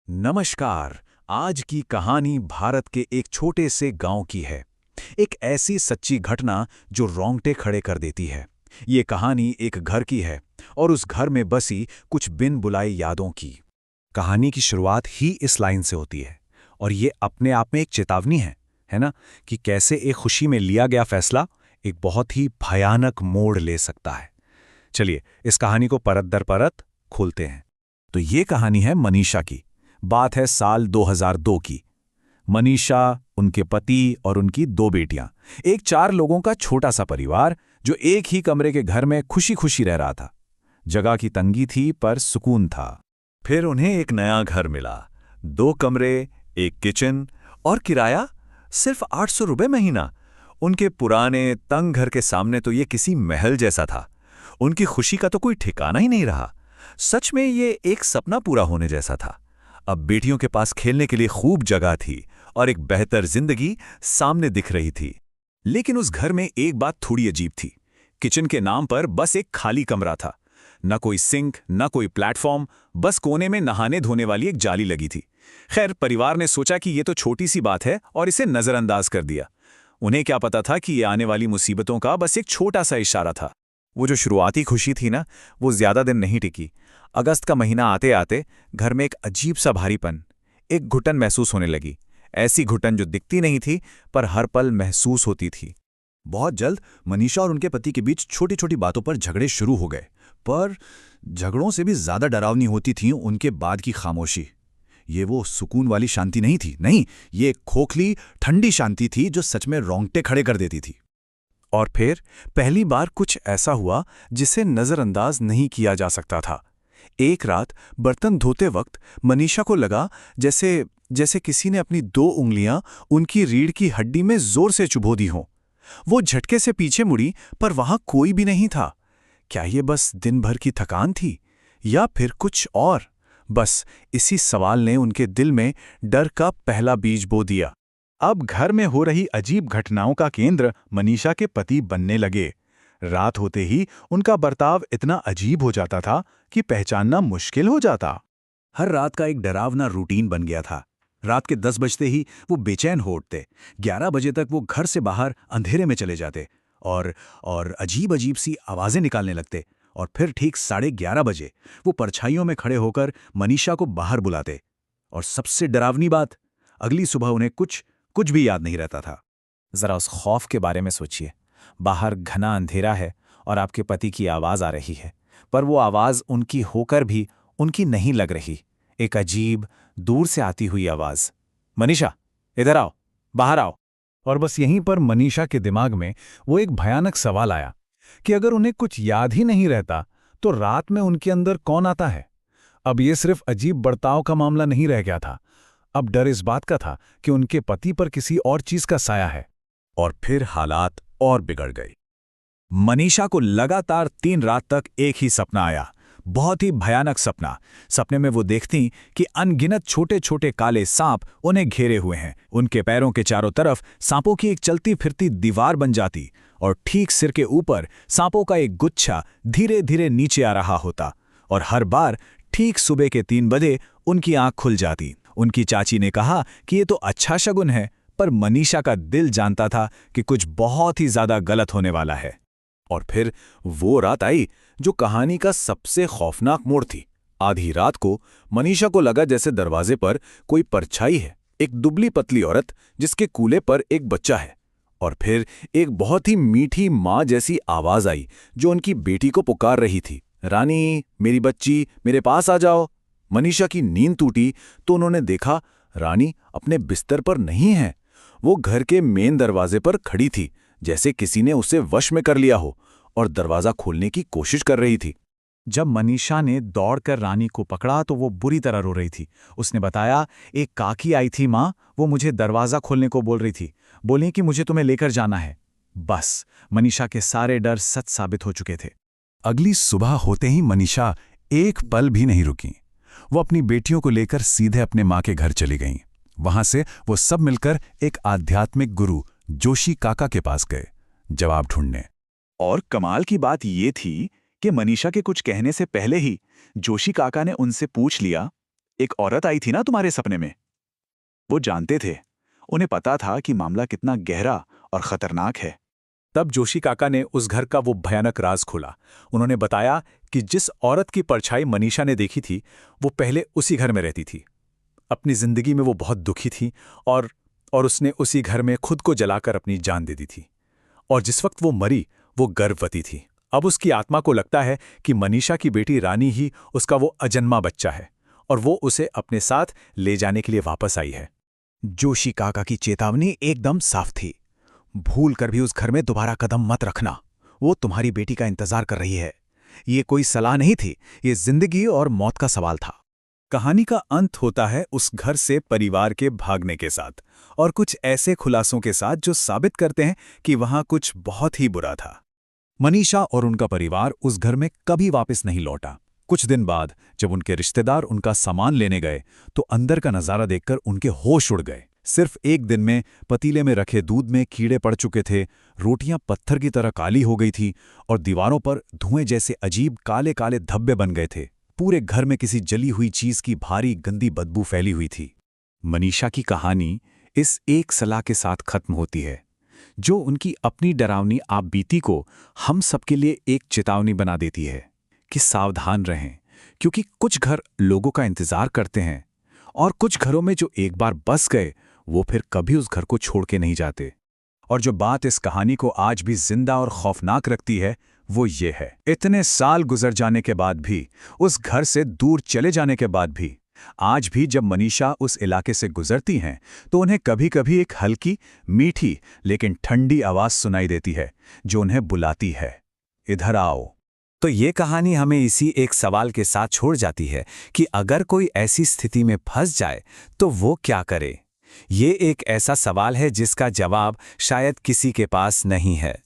नमस्कार। आज की कहानी भारत के एक छोटे से गांव की है। एक ऐसी सच्ची घटना जो रोंगटे खड़े कर देती है। ये कहानी एक घर की है और उस घर में बसी कुछ बिन बुलाई यादों की। कहानी की शुरुआत ही इस लाइन से होती है और ये अपने आप में एक चेतावनी है ना, कि कैसे एक खुशी में लिया गया फैसला एक बहुत ही भयानक मोड़ ले सकता है। चलिए इस कहानी को परत दर परत खोलते हैं। तो ये कहानी है मनीषा की। बात है साल 2002 की। मनीषा, उनके पति और उनकी 2 बेटियां, एक 4 लोगों का छोटा सा परिवार जो एक ही कमरे के घर में खुशी खुशी रह रहा था। जगह की तंगी थी पर सुकून था। फिर उन्हें एक नया घर मिला। 2 कमरे, एक किचन और किराया सिर्फ 800 रुपए महीना। उनके पुराने तंग घर के सामने तो ये किसी महल जैसा था। उनकी खुशी का तो कोई ठिकाना ही नहीं रहा। सच में ये एक सपना पूरा होने जैसा था। अब बेटियों के पास खेलने के लिए खूब जगह थी और एक बेहतर जिंदगी सामने दिख रही थी। लेकिन उस घर में एक बात थोड़ी अजीब थी। किचन के नाम पर बस एक खाली कमरा था। न कोई सिंक, न कोई प्लेटफॉर्म, बस कोने में नहाने धोने वाली एक जाली लगी थी। खैर, परिवार ने सोचा कि ये तो छोटी सी बात है और इसे नजरअंदाज कर दिया। उन्हें क्या पता था कि ये आने वाली मुसीबतों का बस एक छोटा सा इशारा था। वो जो शुरुआती खुशी थी ना, वो ज्यादा दिन नहीं टिकी। अगस्त का महीना आते आते घर में एक अजीब सा भारीपन, एक घुटन महसूस होने लगी। ऐसी घुटन जो दिखती नहीं थी पर हर पल महसूस होती थी। बहुत जल्द मनीषा और उनके पति के बीच छोटी छोटी बातों पर झगड़े शुरू हो गए, पर झगड़ों से भी ज्यादा डरावनी होती थी उनके बाद की खामोशी। ये वो सुकून वाली शांति नहीं थी, नहीं, ये खोखली ठंडी शांति थी जो सच में रोंगटे खड़े कर देती थी। और फिर पहली बार कुछ ऐसा हुआ जिसे नजरअंदाज नहीं किया जा सकता था। एक रात बर्तन धोते वक्त मनीषा को लगा जैसे किसी ने अपनी 2 उंगलियां उनकी रीढ़ की हड्डी में जोर से चुभो दी हों। वो झटके से पीछे मुड़ी पर वहां कोई भी नहीं था। क्या ये बस दिन भर की थकान थी या फिर कुछ और? बस इसी सवाल ने उनके दिल में डर का पहला बीज बो दिया। अब घर में हो रही अजीब घटनाओं का केंद्र मनीषा के पति बनने लगे। रात होते ही उनका बर्ताव इतना अजीब हो जाता था कि पहचानना मुश्किल हो जाता। हर रात का एक डरावना रूटीन बन गया था। रात के 10 बजते ही वो बेचैन हो उठते। 11 बजे तक वो घर से बाहर अंधेरे में चले जाते और अजीब अजीब सी आवाजें निकालने लगते। और फिर ठीक 11:30 बजे वो परछाइयों में खड़े होकर मनीषा को बाहर बुलाते। और सबसे डरावनी बात, अगली सुबह उन्हें कुछ भी याद नहीं रहता था। जरा उस खौफ के बारे में सोचिए। बाहर घना अंधेरा है और आपके पति की आवाज आ रही है, पर वो आवाज उनकी होकर भी उनकी नहीं लग रही। एक अजीब, दूर से आती हुई आवाज, मनीषा इधर आओ, बाहर आओ। और बस यहीं पर मनीषा के दिमाग में वो एक भयानक सवाल आया कि अगर उन्हें कुछ याद ही नहीं रहता तो रात में उनके अंदर कौन आता है? अब ये सिर्फ अजीब बर्ताव का मामला नहीं रह गया था। अब डर इस बात का था कि उनके पति पर किसी और चीज का साया है। और फिर हालात और बिगड़ गए। मनीषा को लगातार 3 रात तक एक ही सपना आया, बहुत ही भयानक सपना। सपने में वो देखती कि अनगिनत छोटे छोटे काले सांप उन्हें घेरे हुए हैं। उनके पैरों के चारों तरफ सांपों की एक चलती फिरती दीवार बन जाती और ठीक सिर के ऊपर सांपों का एक गुच्छा धीरे धीरे नीचे आ रहा होता। और हर बार ठीक सुबह के 3 बजे उनकी आंख खुल जाती। उनकी चाची ने कहा कि ये तो अच्छा शगुन है, पर मनीषा का दिल जानता था कि कुछ बहुत ही ज्यादा गलत होने वाला है। और फिर वो रात आई जो कहानी का सबसे खौफनाक मोड़ थी। आधी रात को मनीषा को लगा जैसे दरवाजे पर कोई परछाई है, एक दुबली पतली औरत जिसके कूल्हे पर एक बच्चा है। और फिर एक बहुत ही मीठी माँ जैसी आवाज आई जो उनकी बेटी को पुकार रही थी, रानी मेरी बच्ची मेरे पास आ जाओ। मनीषा की नींद टूटी तो उन्होंने देखा रानी अपने बिस्तर पर नहीं है। वो घर के मेन दरवाजे पर खड़ी थी, जैसे किसी ने उसे वश में कर लिया हो और दरवाजा खोलने की कोशिश कर रही थी। जब मनीषा ने दौड़कर रानी को पकड़ा तो वो बुरी तरह रो रही थी। उसने बताया, एक काकी आई थी माँ, वो मुझे दरवाजा खोलने को बोल रही थी, बोली कि मुझे तुम्हें लेकर जाना है। बस मनीषा के सारे डर सच साबित हो चुके थे। अगली सुबह होते ही मनीषा एक पल भी नहीं रुकी। वो अपनी बेटियों को लेकर सीधे अपने माँ के घर चली गईं। वहां से वो सब मिलकर एक आध्यात्मिक गुरु जोशी काका के पास गए जवाब ढूंढने। और कमाल की बात ये थी कि मनीषा के कुछ कहने से पहले ही जोशी काका ने उनसे पूछ लिया, एक औरत आई थी ना तुम्हारे सपने में। वो जानते थे, उन्हें पता था कि मामला कितना गहरा और खतरनाक है। तब जोशी काका ने उस घर का वो भयानक राज खोला। उन्होंने बताया कि जिस औरत की परछाई मनीषा ने देखी थी, वो पहले उसी घर में रहती थी। अपनी जिंदगी में वो बहुत दुखी थी और उसने उसी घर में खुद को जलाकर अपनी जान दे दी थी। और जिस वक्त वो मरी, वो गर्भवती थी। अब उसकी आत्मा को लगता है कि मनीषा की बेटी रानी ही उसका वो अजन्मा बच्चा है और वो उसे अपने साथ ले जाने के लिए वापस आई है। जोशी काका की चेतावनी एकदम साफ थी। भूल कर भी उस घर में दोबारा कदम मत रखना। वो तुम्हारी बेटी का इंतजार कर रही है। ये कोई सलाह नहीं थी, ये जिंदगी और मौत का सवाल था। कहानी का अंत होता है उस घर से परिवार के भागने के साथ और कुछ ऐसे खुलासों के साथ जो साबित करते हैं कि वहां कुछ बहुत ही बुरा था। मनीषा और उनका परिवार उस घर में कभी वापस नहीं लौटा। कुछ दिन बाद जब उनके रिश्तेदार उनका सामान लेने गए तो अंदर का नजारा देखकर उनके होश उड़ गए। सिर्फ एक दिन में पतीले में रखे दूध में कीड़े पड़ चुके थे, रोटियां पत्थर की तरह काली हो गई थी और दीवारों पर धुएं जैसे अजीब काले काले धब्बे बन गए थे। पूरे घर में किसी जली हुई चीज की भारी गंदी बदबू फैली हुई थी। मनीषा की कहानी इस एक सलाह के साथ खत्म होती है, जो उनकी अपनी डरावनी आपबीती को हम सबके लिए एक चेतावनी बना देती है कि सावधान रहें, क्योंकि कुछ घर लोगों का इंतजार करते हैं और कुछ घरों में जो एक बार बस गए वो फिर कभी उस घर को छोड़ के नहीं जाते। और जो बात इस कहानी को आज भी जिंदा और खौफनाक रखती है वो ये है, इतने साल गुजर जाने के बाद भी, उस घर से दूर चले जाने के बाद भी, आज भी जब मनीषा उस इलाके से गुजरती हैं तो उन्हें कभी कभी एक हल्की, मीठी लेकिन ठंडी आवाज सुनाई देती है जो उन्हें बुलाती है, इधर आओ। तो ये कहानी हमें इसी एक सवाल के साथ छोड़ जाती है कि अगर कोई ऐसी स्थिति में फंस जाए तो वो क्या करे। ये एक ऐसा सवाल है जिसका जवाब शायद किसी के पास नहीं है।